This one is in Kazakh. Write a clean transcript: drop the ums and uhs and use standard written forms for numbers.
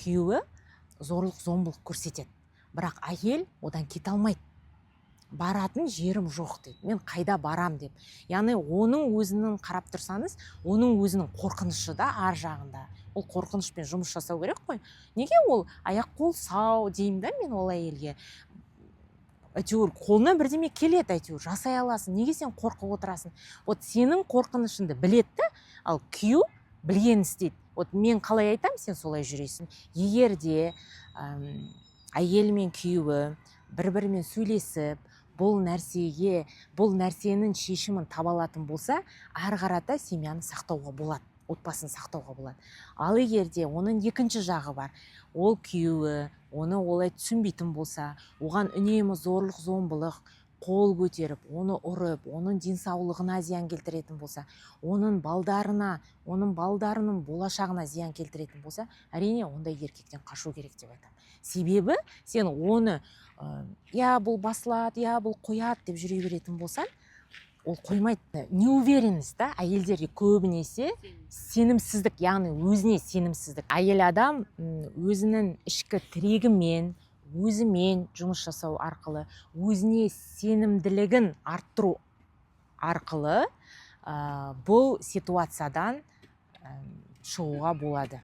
күйеуі зорлық зомбылық көрсетеді, бірақ әйел одан кете алмайды. Баратын жерім жоқ дейді, мен қайда барам деп. Яғни оның өзінің қарап тұрсаңыз, оның өзінің қорқынышы да ар жағында. Ол қорқынышпен жұмыс жасау керек қой. Неге ол аяқ қол сау деймін да мен ол әйелге. Әйтеуір қолынан бірдеме келеді, әйтеуір жасай аласың. Неге сен қорқып отырасың? Вот сенің қорқынышыңды біледі, ал күйеу білгенін істейді. Вот мен қалай айтам, сен солай жүресің. Егер де әйел мен күйеуі бір-бірімен сөйлесіп, бұл нәрсенің шешімін таба алатын болса, ары қарата семьяны сақтауға болады, отбасын сақтауға болады. Ал егер де оның екінші жағы бар, ол күйеуі оны олай түсінбейтін болса, оған үнемі зорлық зомбылық қол көтеріп, оны ұрып, оның денсаулығына зиян келтіретін болса, оның балдарының болашағына зиян келтіретін болса, әрине ондай еркектен қашу керек деп айтамын. Себебі сен оны бұл басылады, бұл қояды деп жүре беретін болсан, ол қоймайды. Неуверенность да, әйелдерге көбінесе сенімсіздік, яғни өзіне сенімсіздік. Әйел адам өзінің ішкі тірегімен, өзімен жұмыс жасау арқылы, өзіне сенімділігін арттыру арқылы бұл ситуациядан шығуға болады.